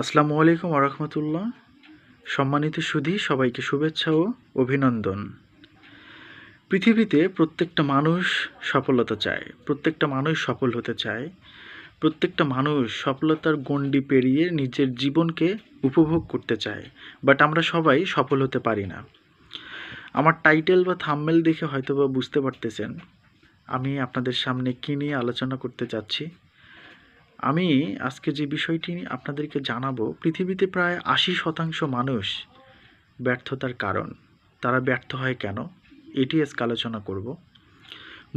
আসসালামু আলাইকুম ওয়া রাহমাতুল্লাহ। সম্মানিত সুধী, সবাইকে শুভেচ্ছা ও অভিনন্দন। পৃথিবীতে প্রত্যেকটা মানুষ সফলতা চায়, প্রত্যেকটা মানুষ সফল হতে চায়, প্রত্যেকটা মানুষ সফলতার গণ্ডি পেরিয়ে নিজের জীবনকে উপভোগ করতে চায়। বাট আমরা সবাই সফল হতে পারি না। আমার টাইটেল বা থাম্বনেল দেখে হয়তোবা বুঝতে পারতেছেন আমি আপনাদের সামনে কী নিয়ে আলোচনা করতে চাচ্ছি। আমি আজকে যে বিষয়টি আপনাদেরকে জানাবো, পৃথিবীতে প্রায় ৮০% মানুষ ব্যর্থতার কারণ। তারা ব্যর্থ হয় কেন? এটি আজকে আলোচনা করব।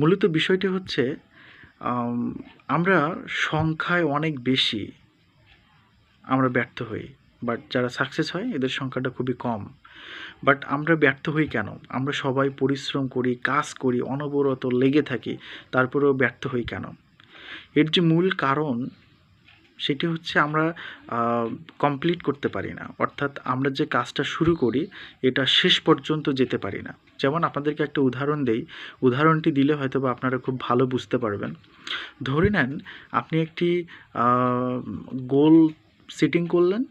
মূলত বিষয়টি হচ্ছে আম আমরা সংখ্যায় অনেক বেশি আমরা ব্যর্থ হই। বাট যারা সাকসেস হয় এদের সংখ্যাটা খুবই কম। বাট আমরা ব্যর্থ হই কেন? আমরা সবাই পরিশ্রম করি, কাজ করি, অনবরত লেগে থাকি, তারপরেও ব্যর্থ হই কেন? এর যে মূল কারণ সেটি হচ্ছে আমরা কমপ্লিট করতে পারি না। অর্থাৎ আমরা যে কাজটা শুরু করি এটা শেষ পর্যন্ত যেতে পারি না। যেমন আপনাদেরকে একটা উদাহরণ দেই। উদাহরণটি দিলে হয়তোবা আপনারা খুব ভালো বুঝতে পারবেন। ধরে নেন আপনি একটি গোল সেটিং করলেন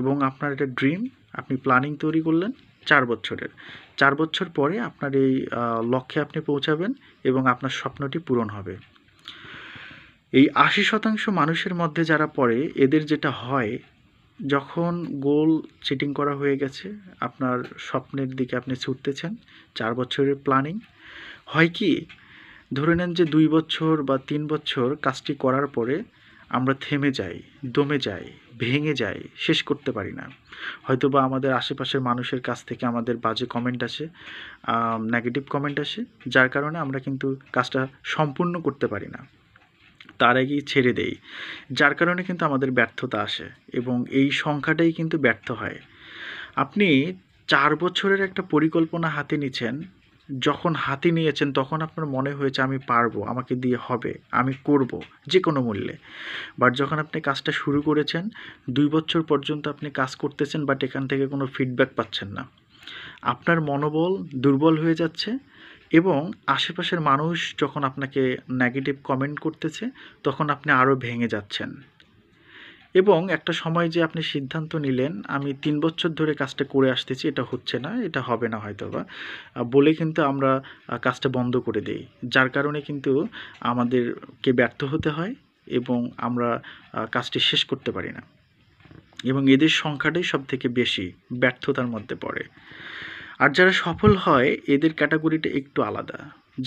এবং আপনার একটা ড্রিম, আপনি প্ল্যানিং তৈরি করলেন ৪ বছরের। ৪ বছর পরে আপনার এই লক্ষ্যে আপনি পৌঁছাবেন এবং আপনার স্বপ্নটি পূরণ হবে। এই ৮০% মানুষের মধ্যে যারা পড়ে এদের যেটা হয়, যখন গোল সেটিং করা হয়ে গেছে, আপনার স্বপ্নের দিকে আপনি ছুটতেছেন, ৪ বছরের প্ল্যানিং, হয় কি? ধরে নেন যে ২ বছর বা ৩ বছর কাজটি করার পরে আমরা থেমে যাই, দমে যাই, ভেঙে যাই, শেষ করতে পারি না। হয়তোবা আমাদের আশেপাশের মানুষের কাছ থেকে আমাদের বাজে কমেন্ট আসে, নেগেটিভ কমেন্ট আসে, যার কারণে আমরা কিন্তু কাজটা সম্পূর্ণ করতে পারি না। তার আগেই ছেড়ে দেই। যার কারণে কিন্তু আমাদের ব্যর্থতা আসে এবং এই সংখ্যাটাই কিন্তু ব্যর্থ হয়। আপনি ৪ বছরের একটা পরিকল্পনা হাতে নিচ্ছেন। যখন হাতে নিয়েছেন তখন আপনার মনে হয়েছে আমি পারবো, আমাকে দিয়ে হবে, আমি করব যেকোনো মূল্যে। বাট যখন আপনি কাজটা শুরু করেছেন, ২ বছর পর্যন্ত আপনি কাজ করতেছেন বাট এখান থেকে কোনো ফিডব্যাক পাচ্ছেন না। আপনার মনোবল দুর্বল হয়ে যাচ্ছে এবং আশেপাশের মানুষ যখন আপনাকে নেগেটিভ কমেন্ট করতেছে তখন আপনি আরও ভেঙে যাচ্ছেন। এবং একটা সময় যে আপনি সিদ্ধান্ত নিলেন আমি ৩ বছর ধরে কাজটা করে আসতেছি, এটা হচ্ছে না, এটা হবে না হয়তোবা বলে কিন্তু আমরা কাজটা বন্ধ করে দেই। যার কারণে কিন্তু আমাদেরকে ব্যর্থ হতে হয় এবং আমরা কাজটি শেষ করতে পারি না। এবং এদের সংখ্যাটাই সবথেকে বেশি ব্যর্থতার মধ্যে পড়ে। আর যারা সফল হয় এদের ক্যাটাগরিটা একটু আলাদা।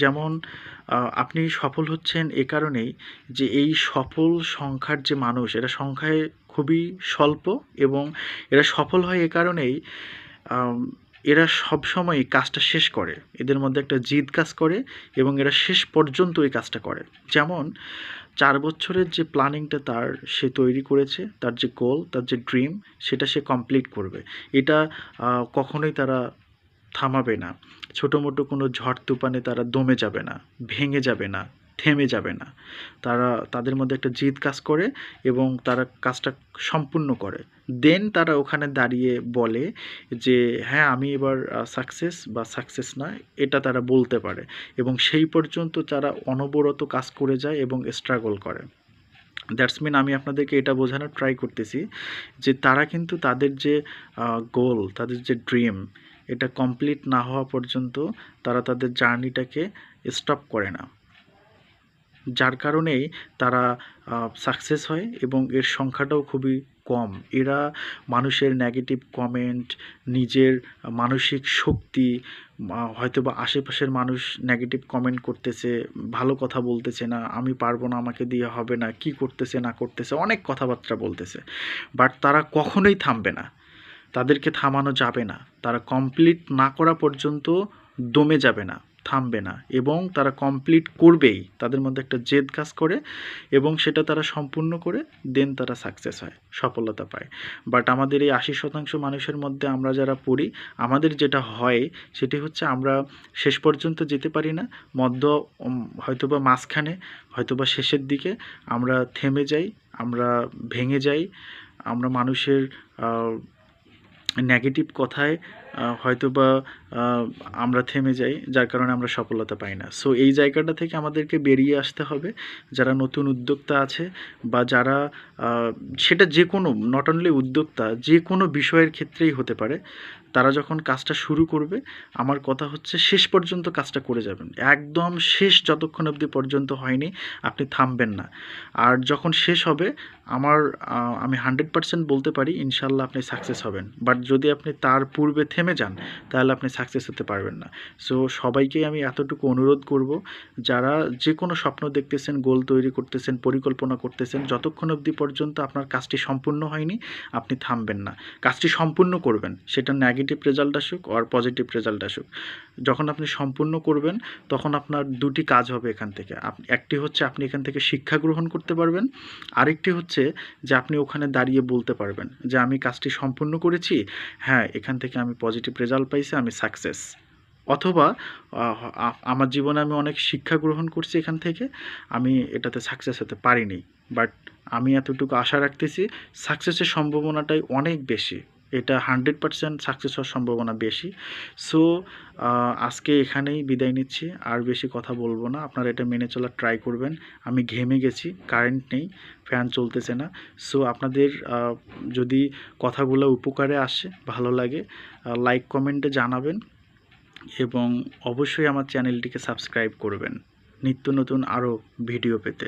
যেমন আপনি সফল হচ্ছেন এ কারণেই যে এই সফল সংখ্যার যে মানুষ এরা সংখ্যায় খুবই স্বল্প এবং এরা সফল হয় এ কারণেই আম এরা সবসময়ই কাজটা শেষ করে। এদের মধ্যে একটা জিদ কাজ করে এবং এরা শেষ পর্যন্ত এই কাজটা করে। যেমন ৪ বছরের যে প্ল্যানিংটা সে তৈরি করেছে, তার যে গোল, তার যে ড্রিম সেটা সে কমপ্লিট করবে। এটা কখনোই তারা থামাবে না। ছোটোমোটো কোনো ঝড় তুফানে তারা দমে যাবে না, ভেঙে যাবে না, থেমে যাবে না। তাদের মধ্যে একটা জিদ কাজ করে এবং তারা কাজটা সম্পূর্ণ করে। দেন তারা ওখানে দাঁড়িয়ে বলে যে হ্যাঁ আমি এবার সাকসেস বা সাকসেস না, এটা তারা বলতে পারে এবং সেই পর্যন্ত তারা অনবরত কাজ করে যায় এবং স্ট্রাগল করে। দ্যাটস মিন আমি আপনাদেরকে এটা বোঝানোর ট্রাই করতেছি যে তারা কিন্তু তাদের যে গোল, তাদের যে ড্রিম এটা কমপ্লিট না হওয়া পর্যন্ত তারা তাদের জার্নিটাকে স্টপ করে না। যার কারণেই তারা সাকসেস হয় এবং এর সংখ্যাটাও খুবই কম। এরা মানুষের নেগেটিভ কমেন্ট, নিজের মানসিক শক্তি, হয়তোবা আশেপাশের মানুষ নেগেটিভ কমেন্ট করতেছে, ভালো কথা বলতেছে না, আমি পারবো না, আমাকে দিয়ে হবে না, কি করতেছে না করতেছে, অনেক কথাবার্তা বলতেছে। বাট তারা কখনোই থামবে না। তাদেরকে থামানো যাবে না। তারা কমপ্লিট না করা পর্যন্ত দমে যাবে না, থামবে না এবং তারা কমপ্লিট করবেই। তাদের মধ্যে একটা জেদ কাজ করে এবং সেটা তারা সম্পূর্ণ করে দেন তারা সাকসেস হয়, সফলতা পায়। বাট আমাদের এই ৮০% মানুষের মধ্যে আমরা যারা পড়ি, আমাদের যেটা হয় সেটি হচ্ছে আমরা শেষ পর্যন্ত যেতে পারি না। হয়তোবা মাঝখানে, হয়তোবা শেষের দিকে আমরা থেমে যাই, আমরা ভেঙে যাই, আমরা মানুষের নেগেটিভ কথায় হয়তোবা আমরা থেমে যাই, যার কারণে আমরা সফলতা পাই না। সো এই জায়গাটা থেকে আমাদেরকে বেরিয়ে আসতে হবে। যারা নতুন উদ্যোক্তা আছে বা যারা সেটা যে কোনো, নট অনলি উদ্যোক্তা, যে কোনো বিষয়ের ক্ষেত্রেই হতে পারে, তারা যখন কাজটা শুরু করবে, আমার কথা হচ্ছে শেষ পর্যন্ত কাজটা করে যাবেন। একদম শেষ যতক্ষণ অবধি পর্যন্ত হয়নি আপনি থামবেন না। আর যখন শেষ হবে আমি 100% বলতে পারি ইনশাল্লাহ আপনি সাকসেস হবেন। বাট যদি আপনি তার পূর্বে থেমে যান তাহলে আপনি সাকসেস হতে পারবেন না। সো সবাইকেই আমি এতটুকু অনুরোধ করব, যারা যে কোনো স্বপ্ন দেখতেছেন, গোল তৈরি করতেছেন, পরিকল্পনা করতেছেন, যতক্ষণ অবধি পর্যন্ত আপনার কাজটি সম্পূর্ণ হয়নি আপনি থামবেন না। কাজটি সম্পূর্ণ করবেন, সেটা নেগেটিভ রেজাল্ট আসুক আর পজিটিভ রেজাল্ট আসুক। যখন আপনি সম্পূর্ণ করবেন তখন আপনার দুটি কাজ হবে এখান থেকে। একটি হচ্ছে আপনি এখান থেকে শিক্ষা গ্রহণ করতে পারবেন, আরেকটি হচ্ছে যে আপনি ওখানে দাঁড়িয়ে বলতে পারবেন যে আমি কাজটি সম্পূর্ণ করেছি, হ্যাঁ এখান থেকে আমি পজিটিভ রেজাল্ট পাইছি, আমি সাকসেস। অথবা আমার জীবনে আমি অনেক শিক্ষা গ্রহণ করছি এখান থেকে, আমি এটাতে সাকসেস হতে পারিনি, বাট আমি এতটুকু আশা রাখতেছি সাকসেসের সম্ভাবনাটাই অনেক বেশি। এটা 100% সাকসেস হওয়ার সম্ভাবনা বেশি। সো আজকে এখানেই বিদায় নিচ্ছি, আর বেশি কথা বলবো না। আপনারা এটা মেনে চলার ট্রাই করবেন। আমি ঘেমে গেছি, কারেন্ট নেই, ফ্যান চলতেছে না। সো আপনাদের যদি কথাগুলো উপকারে আসে, ভালো লাগে, লাইক কমেন্টে জানাবেন এবং অবশ্যই আমার চ্যানেলটিকে সাবস্ক্রাইব করবেন নিত্য নতুন আরও ভিডিও পেতে।